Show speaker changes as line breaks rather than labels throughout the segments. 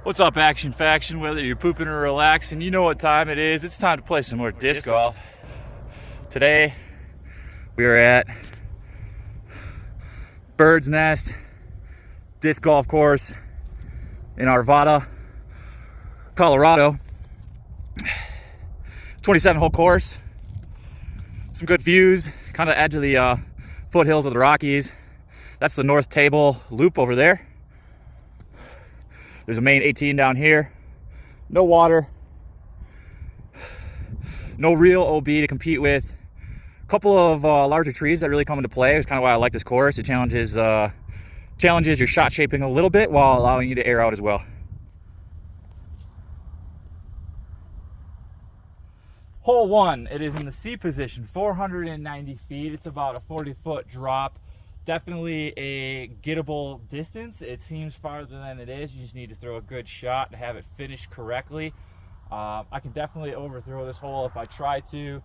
What's up, Action Faction? Whether you're pooping or relaxing, you know what time it is. It's time to play some more disc golf. Today, we are at Bird's Nest Disc Golf Course in Arvada, Colorado. 27-hole course. Some good views, kind of edge of the foothills of the Rockies. That's the North Table Loop over there. There's a main 18 down here. No water. No real OB to compete with. A couple of larger trees that really come into play. It's kind of why I like this course. It challenges your shot shaping a little bit while allowing you to air out as well. Hole 1, it is in the C position, 490 feet. It's about a 40-foot drop. Definitely a gettable distance. It seems farther than it is. You just need to throw a good shot to have it finish correctly. I can definitely overthrow this hole if I try to.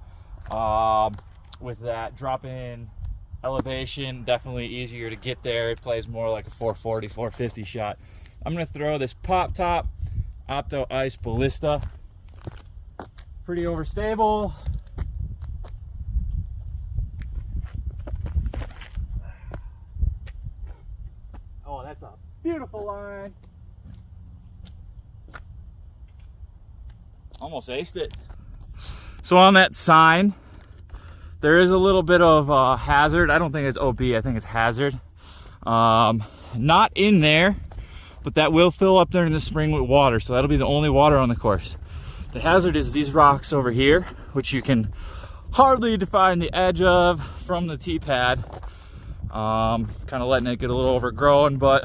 With that drop in elevation, definitely easier to get there. It plays more like a 440, 450 shot. I'm gonna throw this Pop Top Opto Ice Ballista. Pretty overstable. Oh, that's a beautiful line. Almost aced it. So on that sign, there is a little bit of hazard. I don't think it's OB, I think it's hazard. Not in there, but that will fill up during the spring with water, so that'll be the only water on the course. The hazard is these rocks over here, which you can hardly define the edge of from the tee pad. Kind of letting it get a little overgrown, but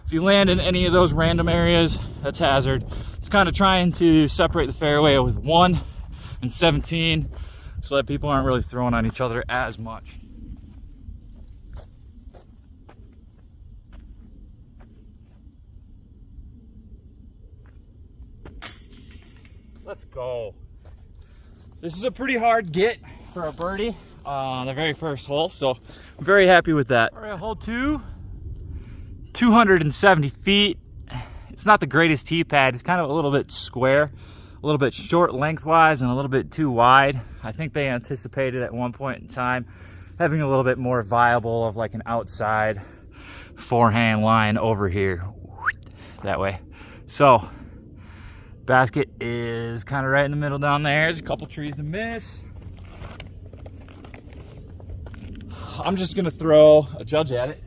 if you land in any of those random areas, that's hazard. It's kind of trying to separate the fairway with 1 and 17 so that people aren't really throwing on each other as much. Let's go. This is a pretty hard get for a birdie on the very first hole, so I'm very happy with that. All right, hole 2, 270 feet. It's not the greatest tee pad. It's kind of a little bit square, a little bit short lengthwise, and a little bit too wide. I think they anticipated at one point in time having a little bit more viable of like an outside forehand line over here, that way. So basket is kind of right in the middle down there. There's a couple trees to miss. I'm just gonna throw a judge at it.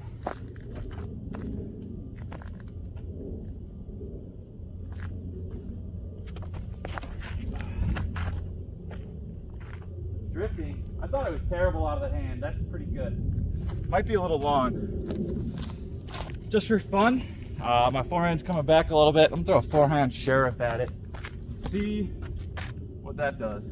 It's drifting. I thought it was terrible out of the hand. That's pretty good. Might be a little long. Just for fun, my forehand's coming back a little bit. I'm gonna throw a forehand sheriff at it. See what that does.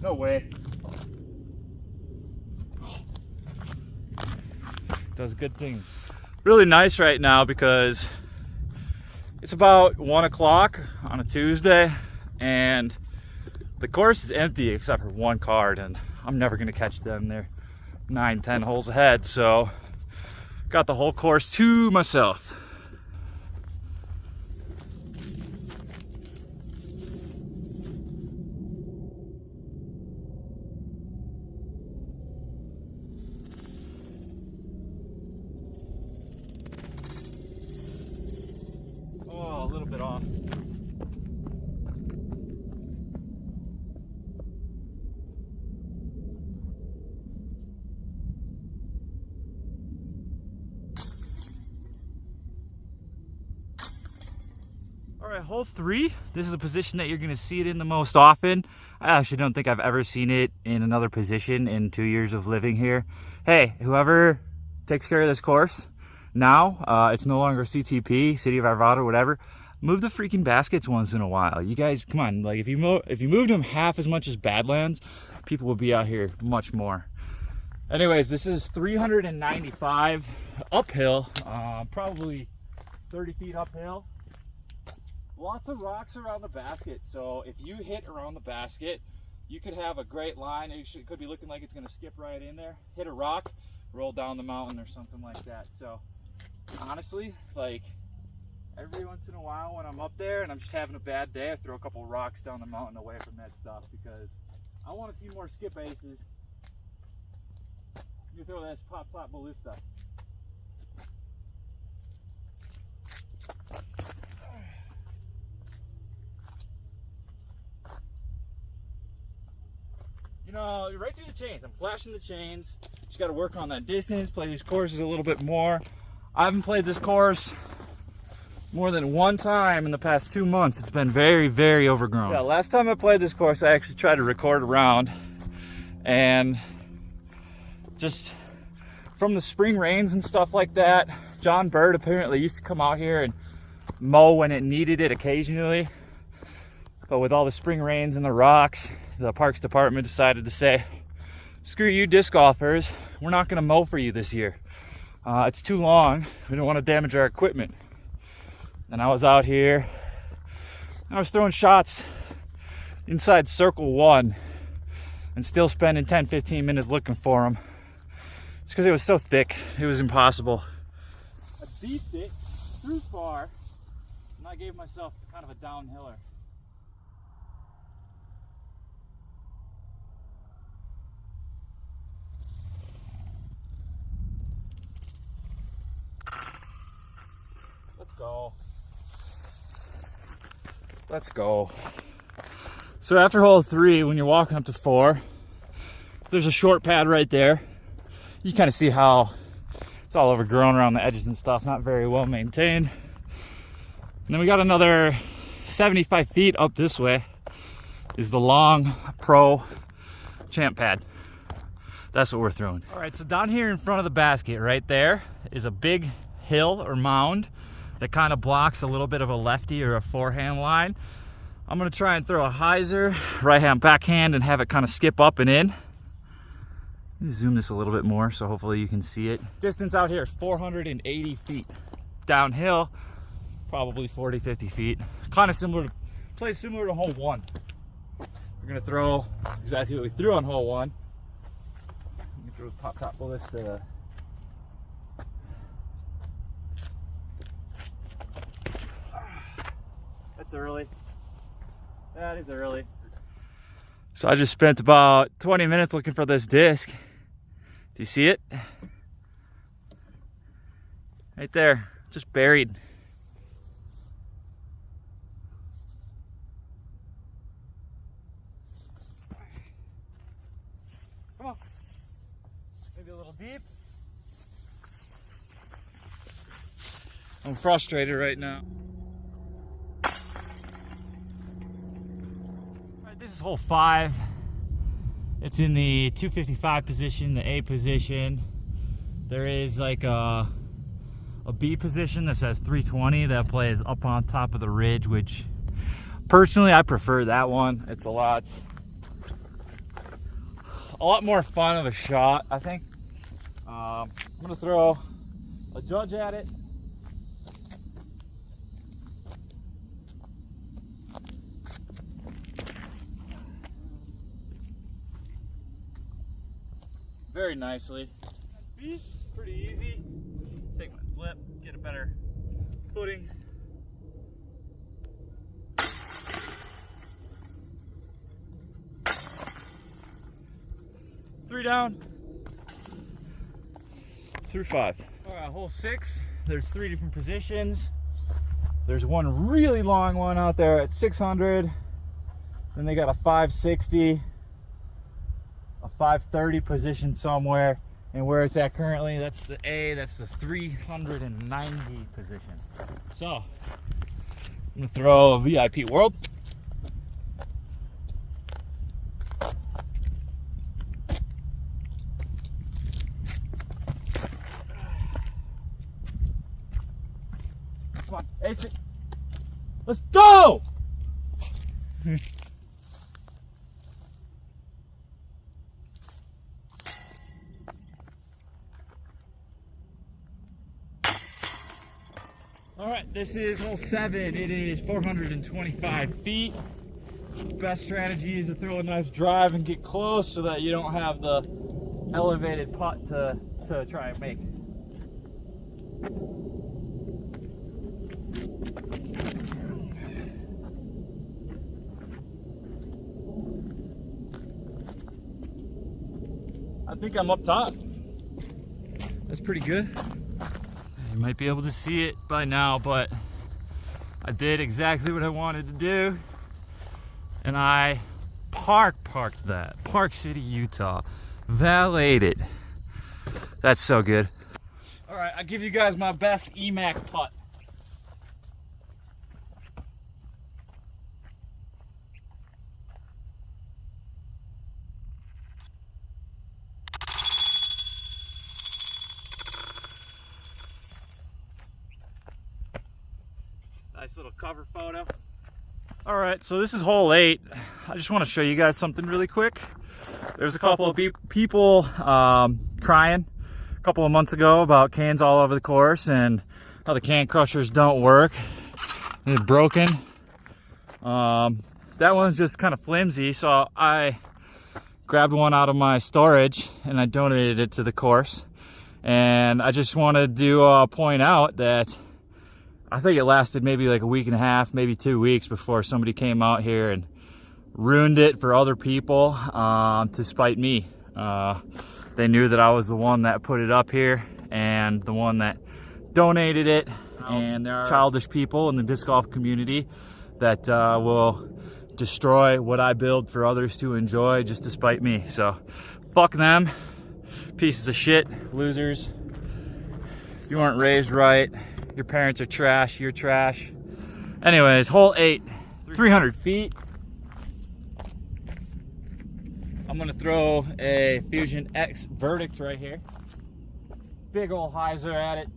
No way. Does good things. Really nice right now because it's about 1 o'clock on a Tuesday and the course is empty except for one card, and I'm never gonna catch them. They're 9, 10 holes ahead, so got the whole course to myself. Oh, a little bit off. All right, hole 3. This is a position that you're gonna see it in the most often. I actually don't think I've ever seen it in another position in 2 years of living here. Hey, whoever takes care of this course, now it's no longer CTP, City of Arvada, whatever. Move the freaking baskets once in a while. You guys, come on, like if you moved them half as much as Badlands, people would be out here much more. Anyways, this is 395 uphill, probably 30 feet uphill. Lots of rocks around the basket, so if you hit around the basket, you could have a great line. It could be looking like it's going to skip right in there. Hit a rock, roll down the mountain or something like that. So honestly, like every once in a while when I'm up there and I'm just having a bad day, I throw a couple rocks down the mountain away from that stuff because I want to see more skip aces. You throw that pop top ballista. You know, you're right through the chains. I'm flashing the chains. Just got to work on that distance, play these courses a little bit more. I haven't played this course more than one time in the past 2 months. It's been very, very overgrown. Yeah, last time I played this course, I actually tried to record a round, and just from the spring rains and stuff like that, John Bird apparently used to come out here and mow when it needed it occasionally. But with all the spring rains and the rocks, the Parks Department decided to say, screw you disc golfers, we're not gonna mow for you this year. It's too long, we don't wanna damage our equipment. And I was out here, I was throwing shots inside circle 1 and still spending 10-15 minutes looking for them. It's because it was so thick, it was impossible. I beefed it, threw far, and I gave myself kind of a downhiller. Let's go. Let's go. So after hole 3, when you're walking up to 4, there's a short pad right there. You kind of see how it's all overgrown around the edges and stuff, not very well maintained. And then we got another 75 feet up this way is the long pro champ pad. That's what we're throwing. All right, so down here in front of the basket right there is a big hill or mound that kind of blocks a little bit of a lefty or a forehand line. I'm gonna try and throw a hyzer, right hand, backhand, and have it kind of skip up and in. Let me zoom this a little bit more so hopefully you can see it. Distance out here is 480 feet. Downhill, probably 40-50 feet. Kind of similar to, plays similar to hole 1. We're gonna throw exactly what we threw on hole 1. Let me throw the pop top ballista. That's early. That is early. So I just spent about 20 minutes looking for this disc. Do you see it? Right there, just buried. Come on. Maybe a little deep. I'm frustrated right now. This is hole 5. It's in the 255 position, the A position. There is like a B position that says 320 that plays up on top of the ridge, which personally I prefer that one. It's a lot more fun of a shot, I think. I'm gonna throw a judge at it. Very nicely. Pretty easy. Take my flip, get a better footing. Three down. Through 5. All right, hole 6. There's 3 different positions. There's one really long one out there at 600. Then they got a 560. A 530 position somewhere, and where it's at currently, that's the A, that's the 390 position. So I'm gonna throw a VIP World. Come on, ace it. Let's go! All right, this is hole 7. It is 425 feet. Best strategy is to throw a nice drive and get close so that you don't have the elevated putt to to try and make. I think I'm up top. That's pretty good. You might be able to see it by now, but I did exactly what I wanted to do. And I parked that. Park City, Utah. Valeted. That's so good. All right, I'll give you guys my best EMAC putt. Nice little cover photo. All right, so this is hole 8. I just want to show you guys something really quick. There's a couple of people crying a couple of months ago about cans all over the course and how the can crushers don't work. They're broken. That one's just kind of flimsy, so I grabbed one out of my storage and I donated it to the course. And I just wanted to point out that I think it lasted maybe like a week and a half, maybe 2 weeks before somebody came out here and ruined it for other people to spite me. They knew that I was the one that put it up here and the one that donated it. And there are childish people in the disc golf community that will destroy what I build for others to enjoy just to spite me. So fuck them, pieces of shit, losers. You weren't raised right. Your parents are trash, you're trash. Anyways, hole 8, 300 feet. I'm gonna throw a Fusion X Verdict right here. Big old hyzer at it.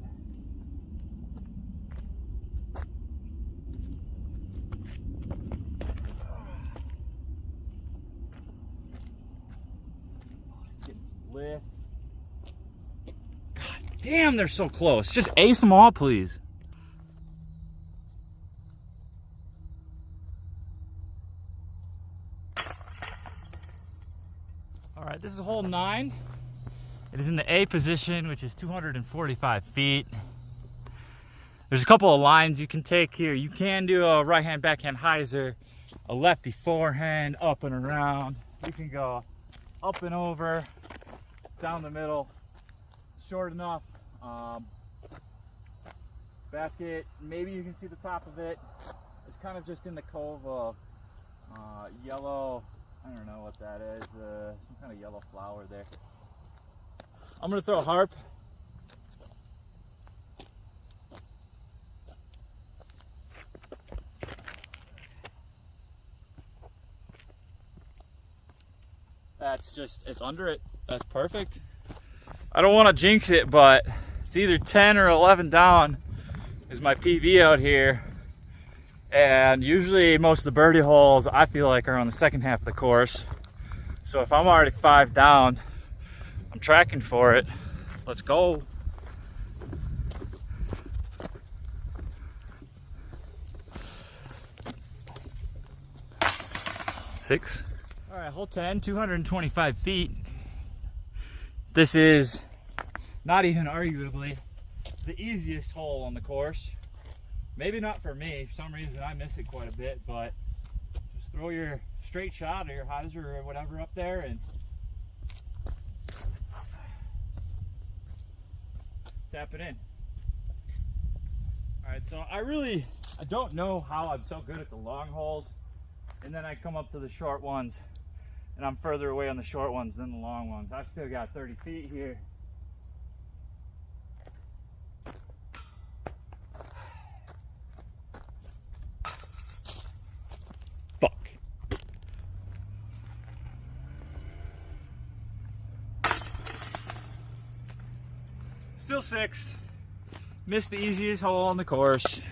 It's getting some lift. Damn, they're so close. Just ace them all, please. All right, this is hole 9. It is in the A position, which is 245 feet. There's a couple of lines you can take here. You can do a right-hand, backhand hyzer, a lefty forehand, up and around. You can go up and over, down the middle. Short enough. Basket, maybe you can see the top of it. It's kind of just in the cove of yellow, I don't know what that is, some kind of yellow flower there. I'm gonna throw a harp. That's just, it's under it. That's perfect. I don't want to jinx it, but it's either 10 or 11 down is my PB out here. And usually most of the birdie holes I feel like are on the second half of the course. So if I'm already 5 down, I'm tracking for it. Let's go. Six. All right, hole 10, 225 feet. This is not even arguably the easiest hole on the course. Maybe not for me. For some reason I miss it quite a bit, but just throw your straight shot or your hyzer or whatever up there and tap it in. All right, so I don't know how I'm so good at the long holes, and then I come up to the short ones and I'm further away on the short ones than the long ones. I've still got 30 feet here. Fuck. Still 6. Missed the easiest hole on the course.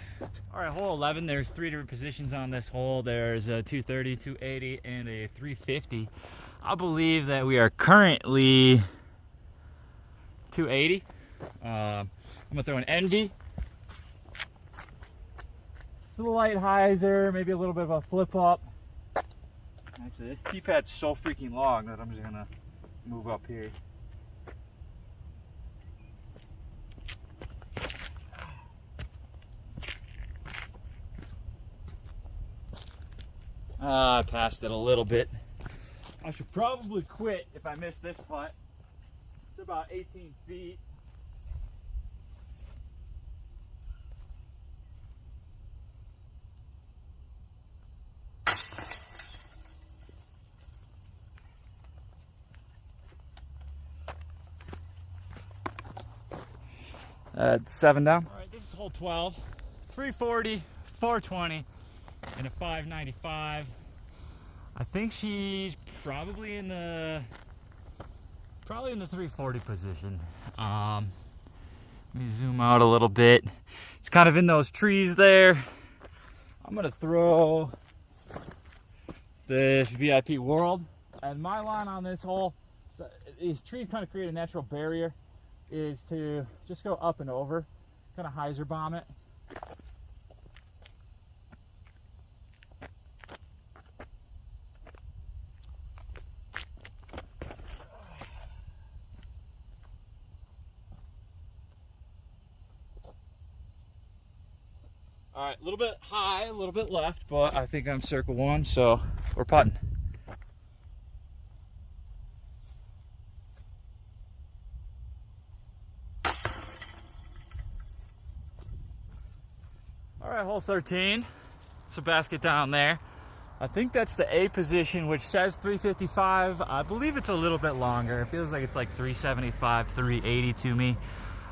All right, hole 11, there's 3 different positions on this hole. There's a 230, 280, and a 350. I believe that we are currently 280. I'm gonna throw an Envy. Slight hyzer, maybe a little bit of a flip up. Actually, this tee pad's so freaking long that I'm just gonna move up here. I passed it a little bit. I should probably quit if I miss this putt. It's about 18 feet. That's 7 down. All right, this is hole 12. 340, 420, and a 595. I think she's probably in the 340 position. Let me zoom out a little bit. It's kind of in those trees there. I'm gonna throw this VIP World, and my line on this hole, these trees kind of create a natural barrier, is to just go up and over, kind of hyzer bomb it. All right, a little bit high, a little bit left, but I think I'm circle one, so we're putting. All right, hole 13. It's a basket down there. I think that's the A position, which says 355. I believe it's a little bit longer. It feels like it's like 375, 380 to me.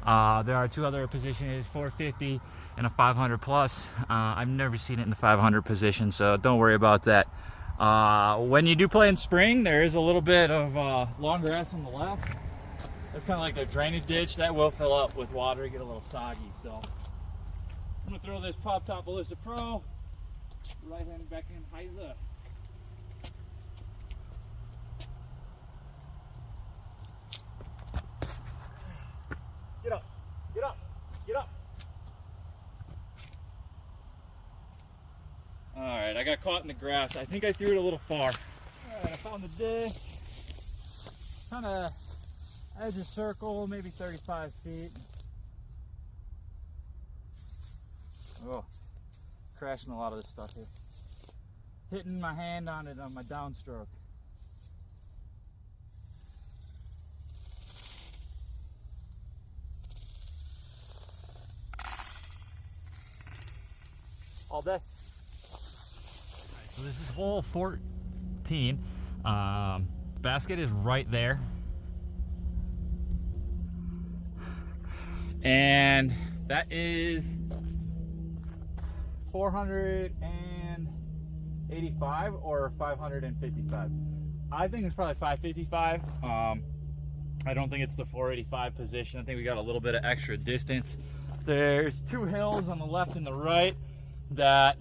There are two other positions, 450 and a 500 plus. I've never seen it in the 500 position, so don't worry about that. When you do play in spring, there is a little bit of long grass on the left. That's kind of like a drainage ditch. That will fill up with water, get a little soggy. So I'm gonna throw this Pop Top Ballista Pro, right hand back in hyzer. Get up, get up, get up. All right, I got caught in the grass. I think I threw it a little far. All right, I found the disc. Kind of edge of circle, maybe 35 feet. Oh, crashing a lot of this stuff here. Hitting my hand on it on my downstroke. All day. So this is hole 14. Basket is right there. And that is 485 or 555. I think it's probably 555. I don't think it's the 485 position. I think we got a little bit of extra distance. There's two hills on the left and the right that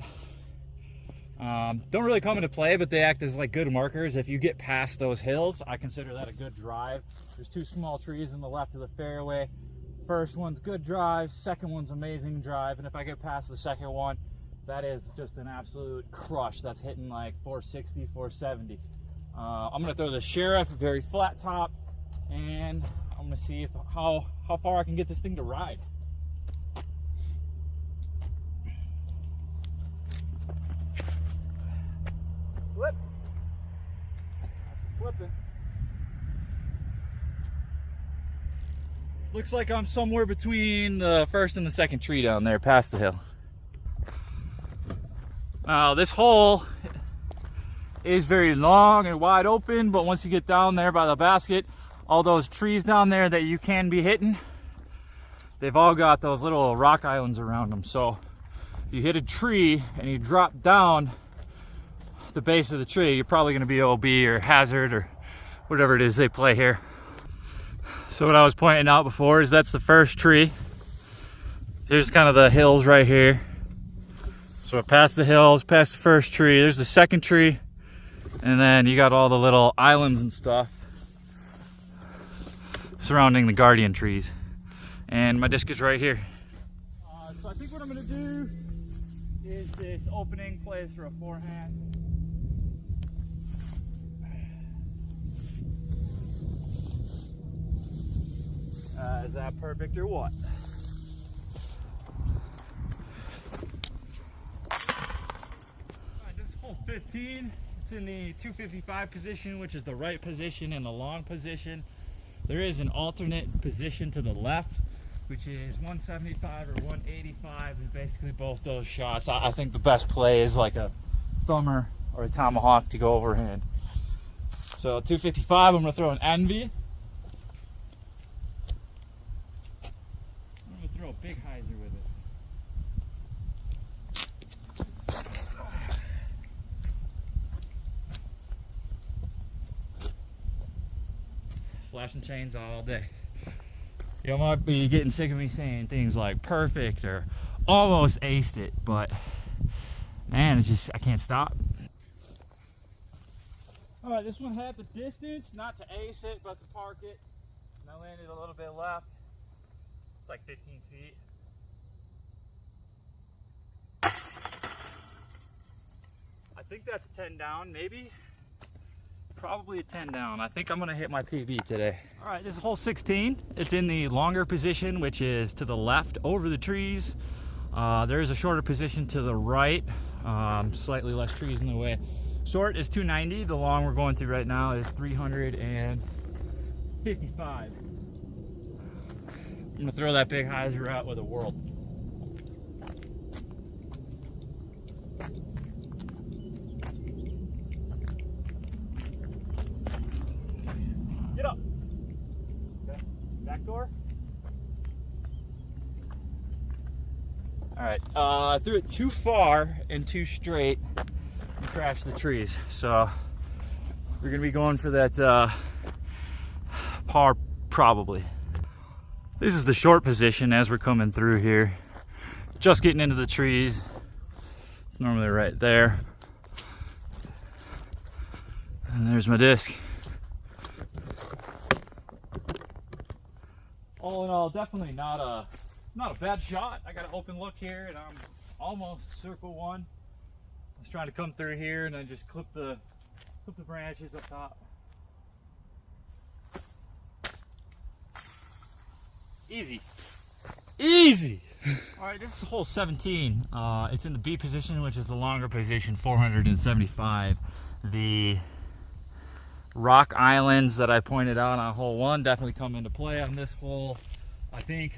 don't really come into play, but they act as like good markers. If you get past those hills, I consider that a good drive. There's two small trees on the left of the fairway. First one's good drive, second one's amazing drive, and if I get past the second one, that is just an absolute crush. That's hitting like 460, 470. I'm gonna throw the Sheriff, very flat top, and I'm gonna see how far I can get this thing to ride. Flip. Flipping. Looks like I'm somewhere between the first and the second tree down there, past the hill. Now this hole is very long and wide open, but once you get down there by the basket, all those trees down there that you can be hitting, they've all got those little rock islands around them. So if you hit a tree and you drop down the base of the tree, you're probably going to be OB or hazard or whatever it is they play here. So what I was pointing out before is that's the first tree. Here's kind of the hills right here. So past the hills, past the first tree, there's the second tree, and then you got all the little islands and stuff surrounding the guardian trees. And my disc is right here. So I think what I'm gonna do is this opening plays for a forehand. Is that perfect or what? This is hole 15. speed. It's in the 255 position, which is the right position and the long position. There is an alternate position to the left, which is 175 or 185, and basically both those shots. I think the best play is like a thumber or a tomahawk to go overhand. So 255, I'm gonna throw an envy. I'm gonna throw a big hyzer with it. Flashing chains all day. You might be getting sick of me saying things like perfect or almost aced it, but man, it's just, I can't stop. All right, this one had the distance, not to ace it, but to park it. And I landed a little bit left. It's like 15 feet. I think that's 10 down, maybe. Probably a 10 down. I think I'm gonna hit my PB today. All right, this is hole 16. It's in the longer position, which is to the left over the trees. There is a shorter position to the right, slightly less trees in the way. Short is 290. The long we're going through right now is 355. I'm gonna throw that big hyzer out with a whirl. Get up. Okay. Back door. All right. I threw it too far and too straight and crashed the trees. So we're gonna be going for that par probably. This is the short position as we're coming through here. Just getting into the trees. It's normally right there. And there's my disc. All in all, definitely not a bad shot. I got an open look here and I'm almost circle one. I was trying to come through here and I just clip the branches up top. Easy. Easy. All right, this is hole 17. It's in the B position, which is the longer position, 475. The rock islands that I pointed out on hole 1 definitely come into play on this hole. I think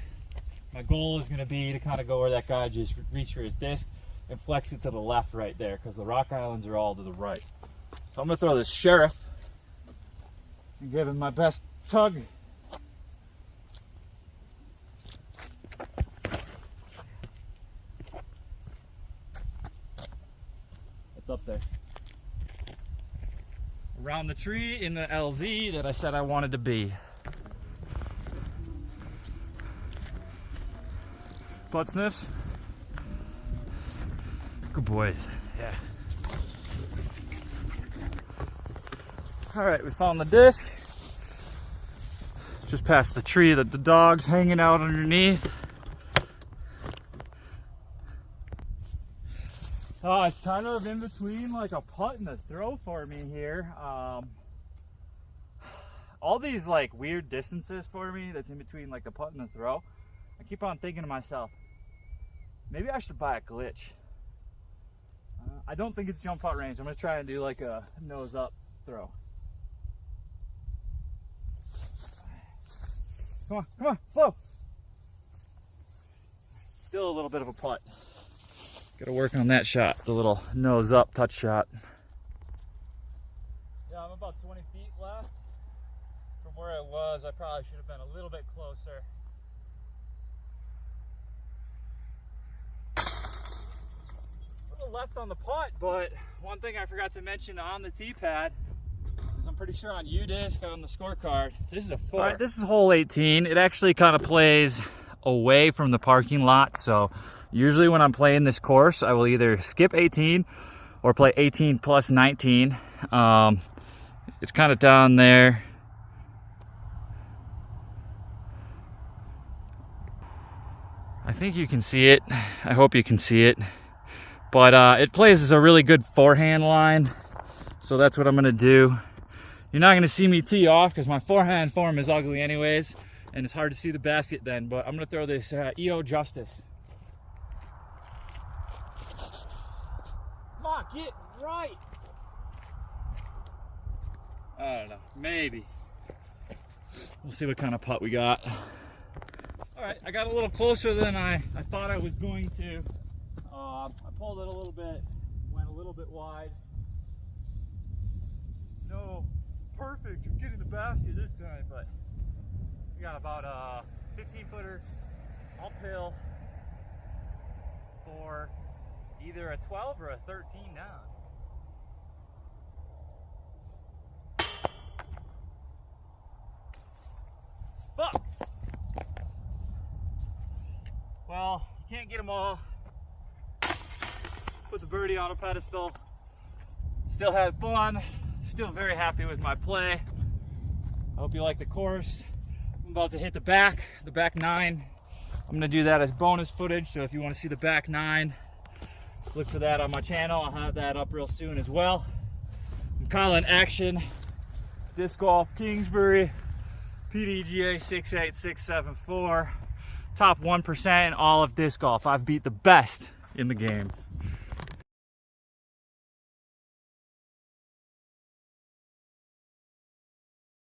my goal is going to be to kind of go where that guy just reached for his disc and flex it to the left right there, because the rock islands are all to the right. So I'm going to throw this sheriff and give him my best tug. It's up there. Around the tree in the LZ that I said I wanted to be. Butt sniffs? Good boys, yeah. All right, we found the disc. Just past the tree that the dog's hanging out underneath. It's kind of in between like a putt and a throw for me here. All these like weird distances for me that's in between like the putt and the throw. I keep on thinking to myself, maybe I should buy a glitch. I don't think it's jump putt range. I'm gonna try and do like a nose up throw. Come on, come on, slow. Still a little bit of a putt. Gotta work on that shot, the little nose up touch shot. Yeah, I'm about 20 feet left from where I was. I probably should have been a little bit closer. A little left on the putt, but one thing I forgot to mention on the tee pad is I'm pretty sure on U-disc on the scorecard, this is a 4. All right, this is hole 18. It actually kind of plays away from the parking lot, so usually when I'm playing this course I will either skip 18 or play 18 plus 19. It's kind of down there. I think you can see it. I hope you can see it, but it plays as a really good forehand line, so that's what I'm gonna do. You're not gonna see me tee off because my forehand form is ugly anyways, and it's hard to see the basket then, but I'm gonna throw this EO Justice. Come on, get right. I don't know, maybe. We'll see what kind of putt we got. All right, I got a little closer than I thought I was going to. I pulled it a little bit, went a little bit wide. No perfect getting the basket this time, but we got about a 15-footer uphill for either a 12 or a 13 down. Fuck! Well, you can't get them all. Put the birdie on a pedestal. Still had fun. Still very happy with my play. I hope you like the course. I'm about to hit the back 9. I'm gonna do that as bonus footage, so if you want to see the back 9, look for that on my channel. I'll have that up real soon as well. I'm calling action. Disc Golf Kingsbury, PDGA 68674. Top 1% in all of disc golf. I've beat the best in the game.